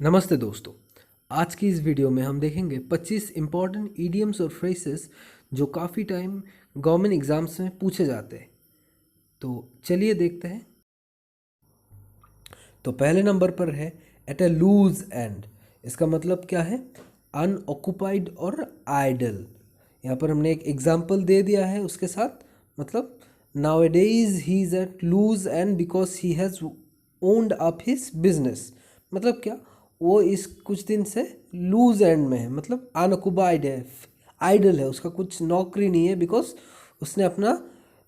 नमस्ते दोस्तों। आज की इस वीडियो में हम देखेंगे 25 इम्पॉर्टेंट ईडियम्स और फ्रेजेस जो काफ़ी टाइम गवर्नमेंट एग्जाम्स में पूछे जाते हैं। तो चलिए देखते हैं। तो पहले नंबर पर है एट ए लूज एंड। इसका मतलब क्या है? अनऑक्युपाइड और आइडल। यहाँ पर हमने एक एग्जाम्पल दे दिया है उसके साथ। मतलब nowadays he is at loose and because he has owned up his business. मतलब क्या? वो इस कुछ दिन से लूज एंड में है, मतलब अनऑक्युपाइड है, आइडल है, उसका कुछ नौकरी नहीं है, बिकॉज उसने अपना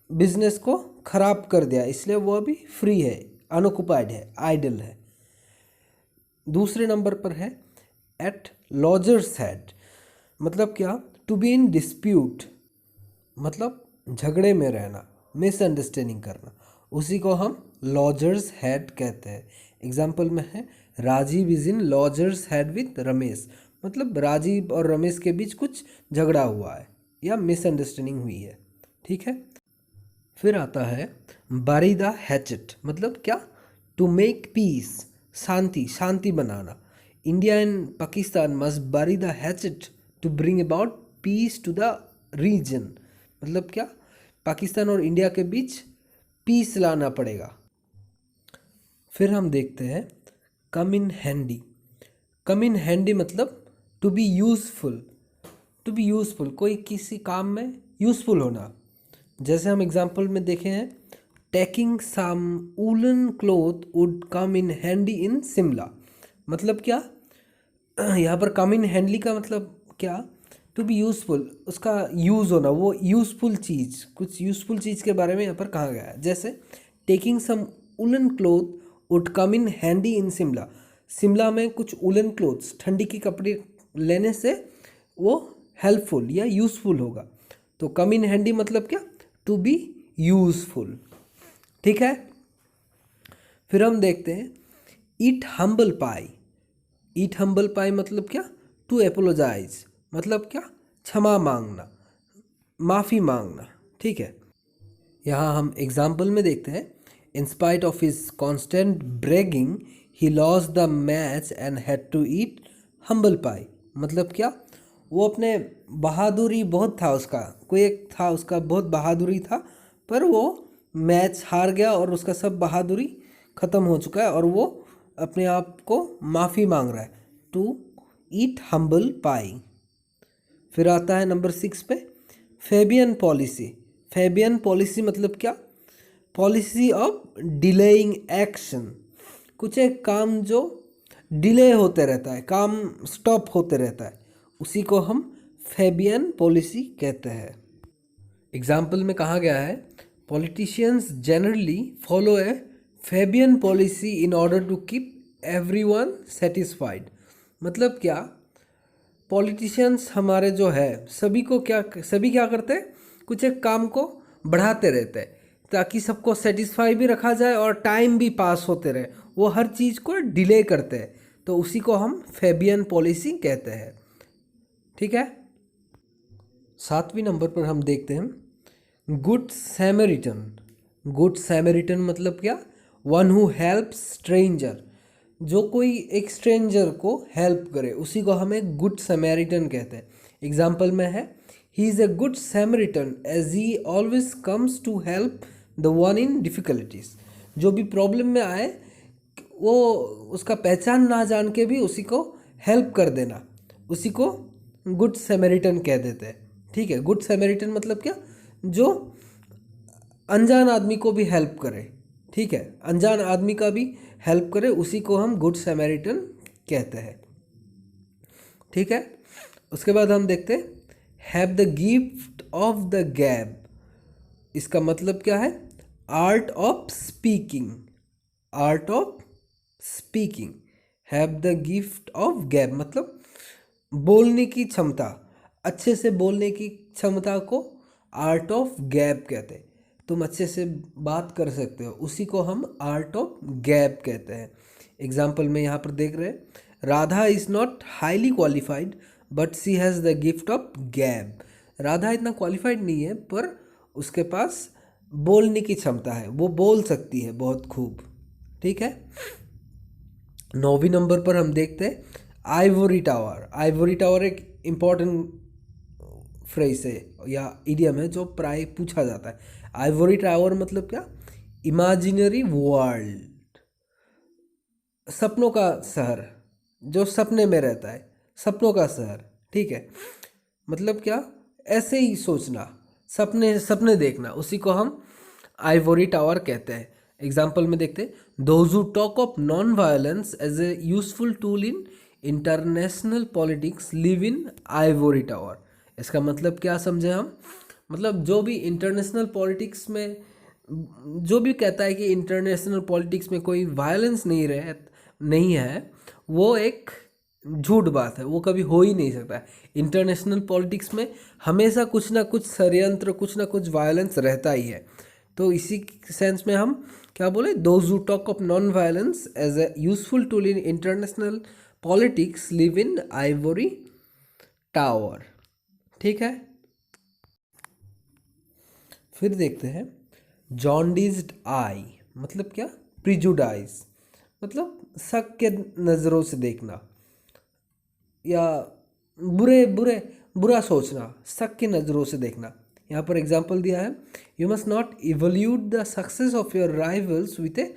बिजनेस को खराब कर दिया, इसलिए वो अभी फ्री है, अनऑक्युपाइड है, आइडल है। दूसरे नंबर पर है एट लॉजर्स हेड। मतलब क्या? टू बी इन डिस्प्यूट, मतलब झगड़े में रहना, मिसअंडरस्टैंडिंग करना, उसी को हम लॉजर्स हेड कहते हैं। एग्जाम्पल में है Rajeev is in loggers head with Ramesh. मतलब राजीव और रमेश के बीच कुछ झगड़ा हुआ है या मिसअंडरस्टैंडिंग हुई है। ठीक है। फिर आता है बारी द हैचेट। मतलब क्या? टू मेक पीस, शांति, शांति बनाना। India and Pakistan must bury the hatchet to bring about peace to the region. मतलब क्या? पाकिस्तान और इंडिया के बीच पीस लाना पड़ेगा। फिर हम देखते हैं come in handy. Come in handy मतलब to be useful. To be useful, कोई किसी काम में यूज़फुल होना। जैसे हम एग्जाम्पल में देखे हैं taking some woollen cloth would come in handy in Shimla. मतलब क्या? यहाँ पर कम इन हैंडली का मतलब क्या? टू बी यूज़फुल, उसका यूज़ होना, वो यूज़फुल चीज़, कुछ यूज़फुल चीज़ के बारे में यहाँ पर कहा गया है। जैसे taking some woollen cloth would come in handy in Shimla. Shimla में कुछ वूलन क्लोथ्स, ठंडी की कपड़े लेने से वो हेल्पफुल या यूज़फुल होगा। तो कम इन हैंडी मतलब क्या? To be useful. ठीक है। फिर हम देखते हैं ईट हम्बल पाई। ईट हम्बल पाई मतलब क्या? टू एपोलोजाइज, मतलब क्या? क्षमा मांगना, माफ़ी मांगना। ठीक है। यहाँ हम एग्जाम्पल में देखते हैं in spite of his constant bragging he lost the match and had to eat humble pie. मतलब क्या? वो अपने बहादुरी बहुत था उसका, कोई एक था उसका बहुत बहादुरी था, पर वो मैच हार गया और उसका सब बहादुरी ख़त्म हो चुका है और वो अपने आप को माफ़ी मांग रहा है। टू ईट हम्बल पाई। फिर आता है नंबर 6 पे फेबियन पॉलिसी। फेबियन पॉलिसी मतलब क्या? Policy of delaying action. कुछ एक काम जो डिले होते रहता है, काम स्टॉप होते रहता है, उसी को हम फेबियन पॉलिसी कहते हैं। एग्जाम्पल में कहा गया है politicians generally follow a Fabian policy in order to keep everyone satisfied. मतलब क्या? पॉलिटिशियंस हमारे जो है सभी क्या करते हैं? कुछ एक काम को बढ़ाते रहते हैं ताकि सबको सेटिस्फाई भी रखा जाए और टाइम भी पास होते रहे। वो हर चीज़ को डिले करते हैं, तो उसी को हम फेबियन पॉलिसी कहते हैं। ठीक है। 7वें नंबर पर हम देखते हैं गुड सैमरिटन। गुड सैमरिटन मतलब क्या? One who helps stranger. जो कोई एक स्ट्रेंजर को हेल्प करे उसी को हम एक गुड सैमरिटन कहते हैं। एग्जाम्पल में है he is a good Samaritan as he always comes to help the one in difficulties. जो भी प्रॉब्लम में आए वो उसका पहचान ना जान के भी उसी को हेल्प कर देना, उसी को गुड सैमरिटन कह देते हैं। ठीक है। गुड सैमरिटन मतलब क्या? जो अनजान आदमी को भी हेल्प करे। ठीक है, अनजान आदमी का भी हेल्प करे, उसी को हम गुड सैमरिटन कहते हैं। ठीक है। उसके बाद हम देखते हैं have the gift of the गैब। इसका मतलब क्या है? Art of speaking. Art of speaking. Have the gift of गैब मतलब बोलने की क्षमता, अच्छे से बोलने की क्षमता को आर्ट ऑफ गैब कहते हैं। तुम अच्छे से बात कर सकते हो, उसी को हम आर्ट ऑफ गैब कहते हैं। एग्जाम्पल में यहाँ पर देख रहे हैं Radha is not highly qualified but she has the gift of gab. Radha इतना क्वालिफाइड नहीं है पर उसके पास बोलने की क्षमता है, वो बोल सकती है बहुत खूब। ठीक है। 9वीं नंबर पर हम देखते हैं आइवरी टावर। आइवरी टावर एक इम्पॉर्टेंट फ्रेज है या इडियम है जो प्राय पूछा जाता है। आइवरी टावर मतलब क्या? इमेजिनरी वर्ल्ड, सपनों का शहर, जो सपने में रहता है, सपनों का शहर। ठीक है, मतलब क्या? ऐसे ही सोचना, सपने सपने देखना, उसी को हम आइवरी टावर कहते हैं। एग्जाम्पल में देखते हैं, those who talk of non violence as a useful tool in international politics live in ivory tower. इसका मतलब क्या समझे हम? मतलब जो भी इंटरनेशनल पॉलिटिक्स में, जो भी कहता है कि इंटरनेशनल पॉलिटिक्स में कोई वायलेंस नहीं है, वो एक झूठ बात है, वो कभी हो ही नहीं सकता है। इंटरनेशनल पॉलिटिक्स में हमेशा कुछ ना कुछ षड्यंत्र, कुछ ना कुछ वायलेंस रहता ही है। तो इसी सेंस में हम क्या बोले, those who talk of non violence as a useful tool in international politics live in ivory tower. ठीक है, फिर देखते हैं जॉन्डिस्ड आई मतलब क्या? प्रिजुडाइज, मतलब शक के नज़रों से देखना या बुरा सोचना, शक की नज़रों से देखना। यहाँ पर एग्जाम्पल दिया है, you must not evaluate the success of your rivals with a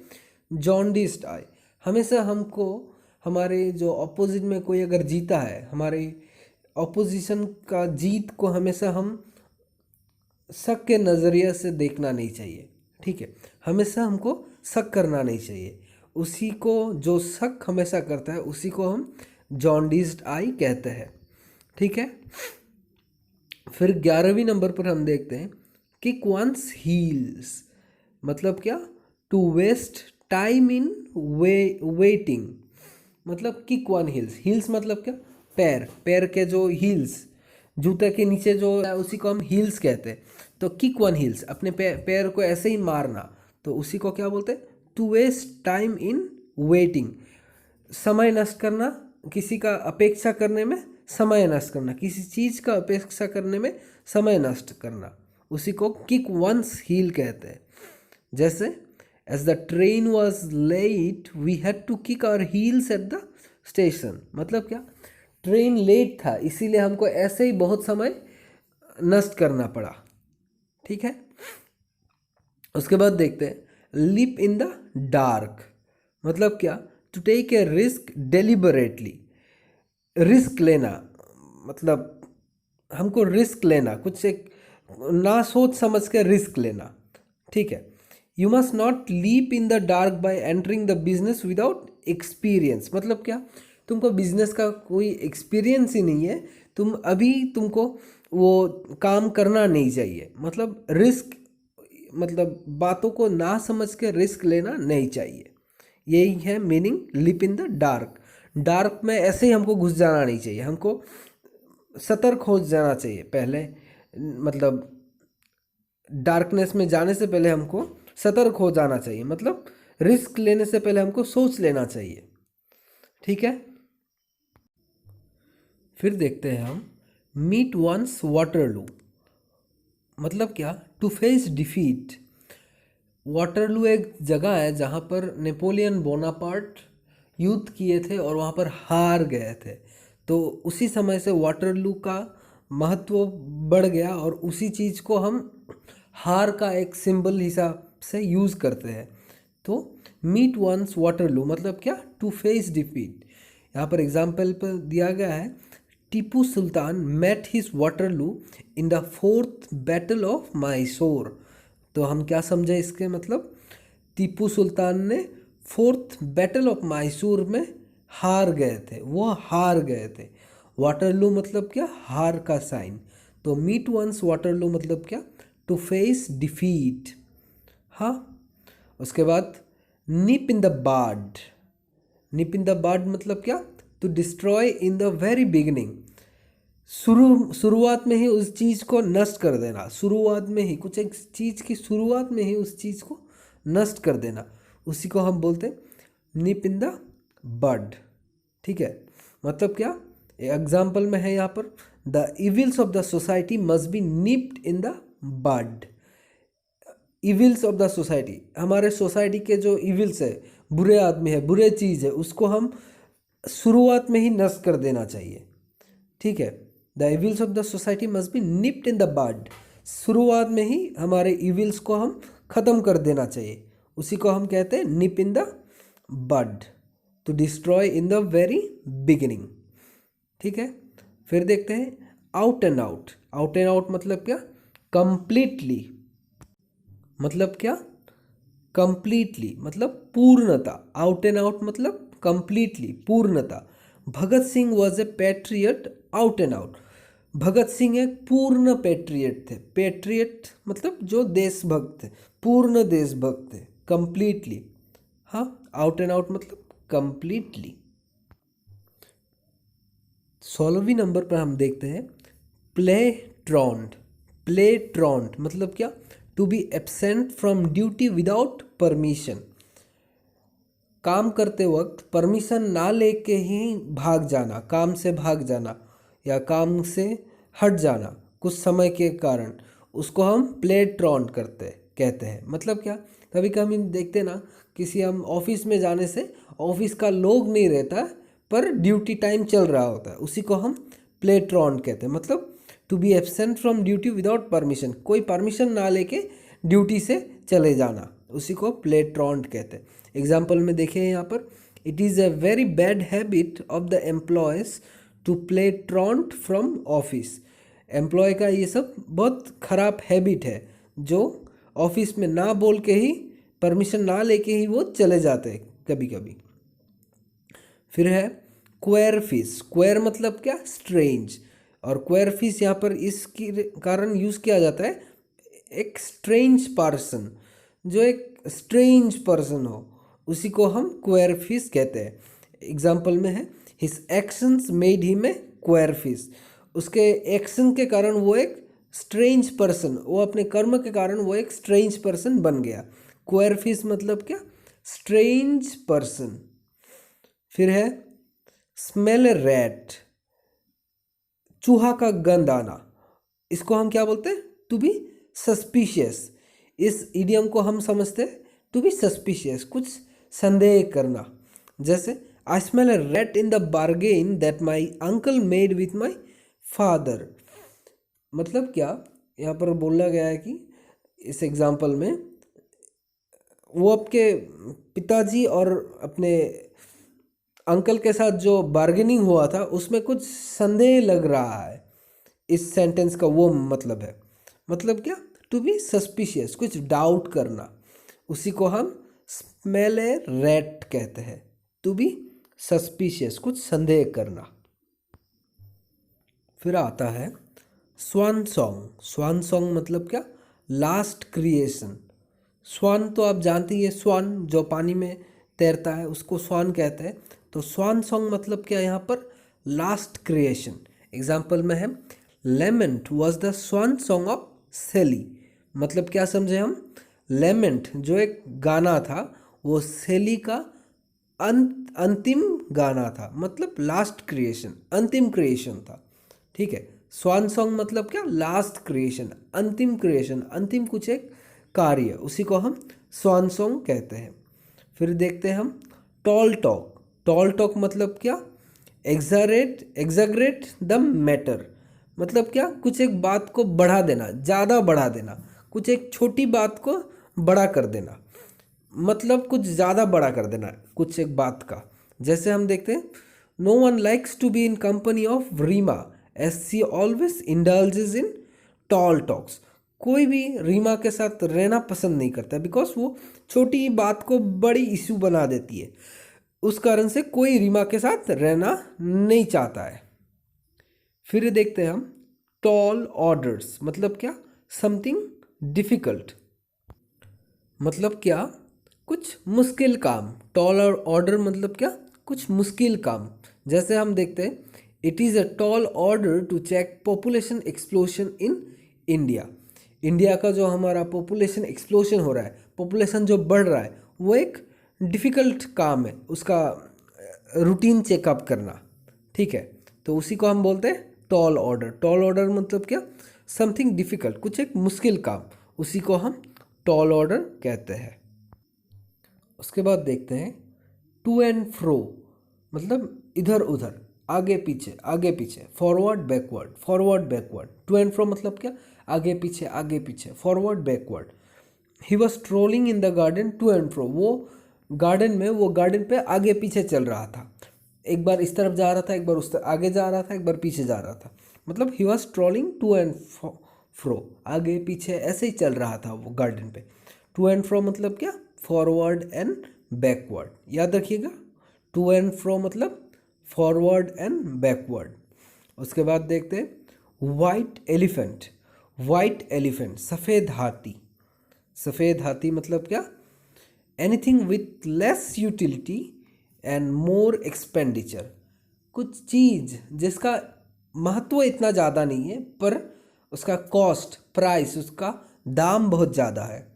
jaundiced eye. हमेशा हमको हमारे जो अपोजिट में कोई अगर जीता है, हमारे ऑपोजिशन का जीत को हमेशा हम शक के नज़रिए से देखना नहीं चाहिए। ठीक है, हमेशा हमको शक करना नहीं चाहिए। उसी को, जो शक हमेशा करता है, उसी को हम जॉन्डिस्ड आई कहते हैं। ठीक है, फिर 11वीं नंबर पर हम देखते हैं किक वंस हील्स मतलब क्या? To waste time in waiting. मतलब किक वन हील्स, हील्स मतलब क्या? पैर, पैर के जो हील्स, जूते के नीचे जो है उसी को हम हील्स कहते हैं। तो किक वन हील्स, अपने पैर को ऐसे ही मारना, तो उसी को क्या बोलते हैं? To waste time in waiting, समय नष्ट करना, किसी का अपेक्षा करने में समय नष्ट करना, किसी चीज़ का अपेक्षा करने में समय नष्ट करना, उसी को किक वंस हील कहते हैं। जैसे as the train was late we had to kick our heels at the station. मतलब क्या? ट्रेन लेट था, इसीलिए हमको ऐसे ही बहुत समय नष्ट करना पड़ा। ठीक है, उसके बाद देखते हैं लिप इन द डार्क मतलब क्या? To take a risk deliberately, risk लेना, मतलब हमको रिस्क लेना, कुछ एक ना सोच समझ कर रिस्क लेना। ठीक है, you must not leap in the dark by entering the business without experience. मतलब क्या? तुमको बिजनेस का कोई एक्सपीरियंस ही नहीं है, तुमको वो काम करना नहीं चाहिए। मतलब रिस्क, मतलब बातों को ना समझ के रिस्क लेना नहीं चाहिए। यही है meaning lip in the dark. Dark में ऐसे ही हमको घुस जाना नहीं चाहिए, हमको सतर्क हो जाना चाहिए पहले। मतलब डार्कनेस में जाने से पहले हमको सतर्क हो जाना चाहिए, मतलब रिस्क लेने से पहले हमको सोच लेना चाहिए। ठीक है, फिर देखते हैं हम मीट वंस वाटरलू मतलब क्या? To face defeat. वाटरलू एक जगह है जहाँ पर नेपोलियन बोनापार्ट युद्ध किए थे और वहाँ पर हार गए थे। तो उसी समय से वाटरलू का महत्व बढ़ गया और उसी चीज़ को हम हार का एक सिंबल हिसाब से यूज़ करते हैं। तो मीट वंस वाटरलू मतलब क्या? To face defeat. यहाँ पर एग्जाम्पल पर दिया गया है, Tipu Sultan met his Waterloo in the 4th battle of Mysore. तो हम क्या समझे इसके मतलब? टीपू सुल्तान ने 4th बैटल ऑफ मैसूर में हार गए थे, वो हार गए थे। वाटरलू मतलब क्या? हार का साइन। तो मीट वंस वाटरलू मतलब क्या? To face defeat. हाँ, उसके बाद निप in the bud. Nib in the bud मतलब क्या? To destroy in the very beginning. शुरुआत में ही उस चीज़ को नष्ट कर देना, शुरुआत में ही कुछ एक चीज़ की शुरुआत में ही उस चीज़ को नष्ट कर देना, उसी को हम बोलते हैं निप इन द बड। ठीक है, मतलब क्या? एग्जाम्पल में है यहाँ पर, the evils of the society must be nipped in the bud. Evils of the society, हमारे सोसाइटी के जो इविल्स है बुरे आदमी है, बुरे चीज़ है, उसको हम शुरुआत में ही नष्ट कर देना चाहिए। ठीक है, the evils of the society must be nipped in the bud. शुरुआत में ही हमारे इविल्स को हम ख़त्म कर देना चाहिए, उसी को हम कहते हैं nip in the bud, to destroy in the very beginning. ठीक है, फिर देखते हैं out and out. Out and out मतलब क्या? कंप्लीटली। मतलब क्या? कंप्लीटली मतलब पूर्णता। आउट एंड आउट मतलब कंप्लीटली, पूर्णता। Bhagat Singh was a patriot out and out. Bhagat Singh एक पूर्ण पैट्रियट थे। पैट्रियट मतलब जो देशभक्त थे, पूर्ण देशभक्त थे, कंप्लीटली। हाँ, आउट एंड आउट मतलब कंप्लीटली। 16वीं नंबर पर हम देखते हैं प्ले ट्रॉन्ड। प्ले ट्रॉन्ड मतलब क्या? To be absent from duty without permission. काम करते वक्त परमिशन ना लेके ही भाग जाना, काम से भाग जाना या काम से हट जाना कुछ समय के कारण, उसको हम प्ले ट्रॉन्ड कहते हैं। मतलब क्या? कभी कभी हम देखते ना, किसी हम ऑफिस में जाने से ऑफिस का लोग नहीं रहता पर ड्यूटी टाइम चल रहा होता है, उसी को हम प्ले ट्रॉन्ड कहते हैं। मतलब to be absent from duty without permission, कोई परमिशन ना लेके ड्यूटी से चले जाना, उसी को प्ले ट्रॉन्ड कहते हैं। एग्जाम्पल में देखिए यहाँ पर, it is a very bad habit of the employees to play truant from office. Employee का ये सब बहुत ख़राब हैबिट है, जो ऑफिस में ना बोल के ही, परमिशन ना लेके ही वो चले जाते हैं कभी कभी। फिर है क्वेर फिश। क्वेर मतलब क्या? स्ट्रेंज। और क्वेर फिश यहाँ पर इसके कारण यूज़ किया जाता है, एक स्ट्रेंज पर्सन, जो एक स्ट्रेंज पर्सन हो, उसी को हम क्वेर फिश कहते हैं। एग्जाम्पल में है his actions made him a क्वेर fish. उसके एक्शन के कारण वो एक स्ट्रेंज पर्सन, वो अपने कर्म के कारण वो एक स्ट्रेंज पर्सन बन गया। क्वेर फिश मतलब क्या? Strange person. फिर है स्मेल ए रैट। चूहा का गंध आना, इसको हम क्या बोलते हैं? To be suspicious. इस इडियम को हम समझते हैं टू बी सस्पिशियस, कुछ संदेह करना। जैसे I smell A rat in the bargain that my uncle made with my father. मतलब क्या? यहाँ पर बोला गया है कि इस एग्जाम्पल में वो आपके पिताजी और अपने अंकल के साथ जो बार्गेनिंग हुआ था उसमें कुछ संदेह लग रहा है। इस सेंटेंस का वो मतलब है। मतलब क्या? टू बी सस्पिशियस, कुछ डाउट करना, उसी को हम स्मेल ए रैट कहते हैं। टू बी सस्पिशियस, कुछ संदेह करना। फिर आता है स्वान सॉन्ग। स्वान सॉन्ग मतलब क्या? Last creation. स्वान तो आप जानते ही है, स्वान जो पानी में तैरता है उसको स्वान कहते हैं। तो स्वान सॉन्ग मतलब क्या? यहाँ पर लास्ट क्रिएशन। एग्जाम्पल में है lament was the swan song of Shelley. मतलब क्या समझे हम? लेमेंट जो एक गाना था, वो सेली का अंतिम गाना था, मतलब लास्ट क्रिएशन, अंतिम क्रिएशन था। ठीक है, स्वान सॉन्ग मतलब क्या? लास्ट क्रिएशन, अंतिम क्रिएशन, अंतिम कुछ एक कार्य, उसी को हम स्वान सॉन्ग कहते हैं। फिर देखते हैं हम टॉल टॉक। टॉल टॉक मतलब क्या? Exaggerate the matter. मतलब क्या? कुछ एक बात को बढ़ा देना, ज़्यादा बढ़ा देना, कुछ एक छोटी बात को बड़ा कर देना, मतलब कुछ ज़्यादा बड़ा कर देना कुछ एक बात का। जैसे हम देखते हैं no one likes to be in company of Reema as she always indulges in tall talks. कोई भी रीमा के साथ रहना पसंद नहीं करता, बिकॉज वो छोटी बात को बड़ी इशू बना देती है। उस कारण से कोई रीमा के साथ रहना नहीं चाहता है। फिर देखते हैं हम टॉल ऑर्डर्स। मतलब क्या? Something difficult. मतलब क्या? कुछ मुश्किल काम। टॉल ऑर्डर मतलब क्या? कुछ मुश्किल काम। जैसे हम देखते हैं it is a tall order to check population explosion in India. India का जो हमारा पॉपुलेशन एक्सप्लोशन हो रहा है, पॉपुलेशन जो बढ़ रहा है, वो एक डिफ़िकल्ट काम है, उसका रूटीन चेकअप करना। ठीक है, तो उसी को हम बोलते हैं टॉल ऑर्डर। टॉल ऑर्डर मतलब क्या? समथिंग डिफ़िकल्ट, कुछ एक मुश्किल काम, उसी को हम टॉल ऑर्डर कहते हैं। उसके बाद देखते हैं टू एंड फ्रो, मतलब इधर उधर, आगे पीछे, forward backward. To and fro मतलब क्या, आगे पीछे, forward backward. He was trolling in the garden to and fro, वो गार्डन पे आगे पीछे चल रहा था, एक बार इस तरफ जा रहा था, एक बार उस तरफ आगे जा रहा था, एक बार पीछे जा रहा था, मतलब he was trolling to and fro, आगे पीछे ऐसे ही चल रहा था वो गार्डन पे। टू एंड फ्रो मतलब क्या, फॉरवर्ड एंड बैकवर्ड, याद रखिएगा, टू एंड फ्रो मतलब फॉरवर्ड एंड बैकवर्ड। उसके बाद देखते हैं वाइट एलिफेंट, सफ़ेद हाथी मतलब क्या, anything with less utility and more expenditure, कुछ चीज़ जिसका महत्व इतना ज़्यादा नहीं है पर उसका कॉस्ट, प्राइस, उसका दाम बहुत ज़्यादा है,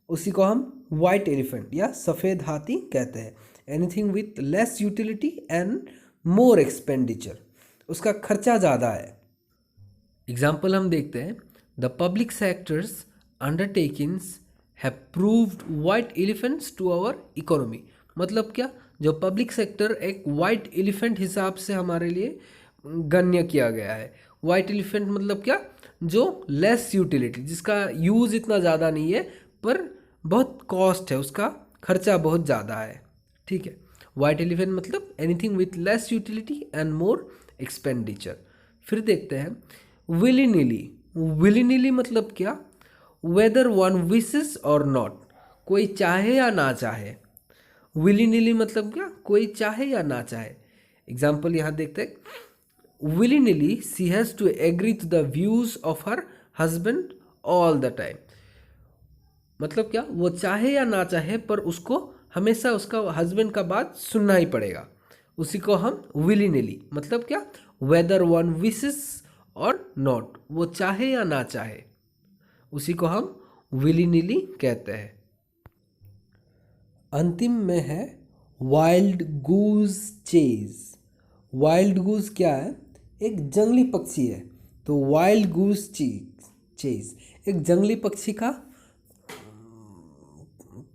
उसी को हम वाइट एलिफेंट या सफ़ेद हाथी कहते हैं। Anything with less utility and more expenditure, उसका खर्चा ज़्यादा है। एग्जाम्पल हम देखते हैं, the public sectors undertakings have proved white elephants to our economy, मतलब क्या, जो पब्लिक सेक्टर एक वाइट एलिफेंट हिसाब से हमारे लिए गण्य किया गया है। वाइट एलिफेंट मतलब क्या, जो लेस यूटिलिटी, जिसका यूज़ इतना ज़्यादा नहीं है पर बहुत कॉस्ट है, उसका खर्चा बहुत ज़्यादा है, ठीक है। वाइट एलिफेंट मतलब anything with less utility and more expenditure. फिर देखते हैं विली नीली मतलब क्या, वेदर वन विशेस और नॉट, कोई चाहे या ना चाहे। विली नीली मतलब क्या, कोई चाहे या ना चाहे। एग्जाम्पल यहाँ देखते हैं, willingly she has to agree to the views of her husband all the time, मतलब क्या, वो चाहे या ना चाहे पर उसको हमेशा उसका हस्बैंड का बात सुनना ही पड़ेगा, उसी को हम willingly मतलब क्या, whether one wishes और not, वो चाहे या ना चाहे, उसी को हम willingly कहते हैं। अंतिम में है वाइल्ड गूज चेज। वाइल्ड गूज क्या है, एक जंगली पक्षी है, तो वाइल्ड गूज चेज एक जंगली पक्षी का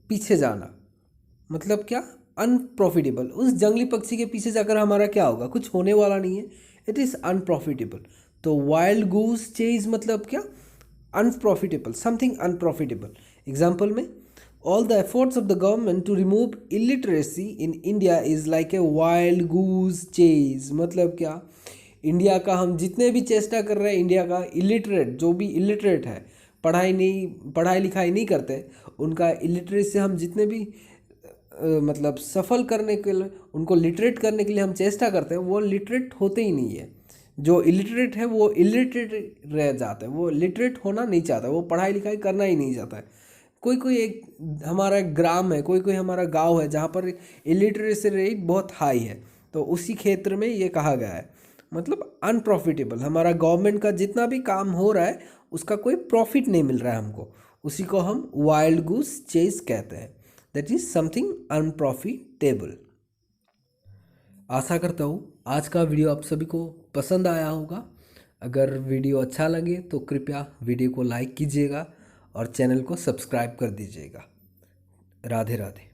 पीछे जाना, मतलब क्या, अनप्रॉफिटेबल। उस जंगली पक्षी के पीछे जाकर हमारा क्या होगा, कुछ होने वाला नहीं है, इट इज़ अनप्रॉफिटेबल। तो वाइल्ड गूज चेज मतलब क्या, अनप्रॉफिटेबल, समथिंग अनप्रॉफिटेबल। एग्जाम्पल में, all the efforts of the government to remove illiteracy in India is like a wild goose chase, मतलब क्या, इंडिया का हम जितने भी चेष्टा कर रहे हैं, इंडिया का इलिटरेट, जो भी इलिटरेट है, पढ़ाई लिखाई नहीं करते, उनका इलिटरेट से हम जितने भी मतलब सफल करने के लिए, उनको लिटरेट करने के लिए हम चेष्टा करते हैं, वो लिटरेट होते ही नहीं है। जो इलिटरेट है वो इलिटरेट रह जाता है, वो लिटरेट होना नहीं चाहता, वो पढ़ाई लिखाई करना ही नहीं चाहता है। कोई एक हमारा ग्राम है, कोई हमारा गांव है जहाँ पर इलिटरेसी रेट बहुत हाई है, तो उसी क्षेत्र में ये कहा गया है, मतलब अनप्रॉफिटेबल, हमारा गवर्नमेंट का जितना भी काम हो रहा है उसका कोई प्रॉफिट नहीं मिल रहा है हमको, उसी को हम वाइल्ड गूस चेज कहते हैं, दैट इज समथिंग अनप्रॉफिटेबल। आशा करता हूँ आज का वीडियो आप सभी को पसंद आया होगा। अगर वीडियो अच्छा लगे तो कृपया वीडियो को लाइक कीजिएगा और चैनल को सब्सक्राइब कर दीजिएगा। राधे राधे।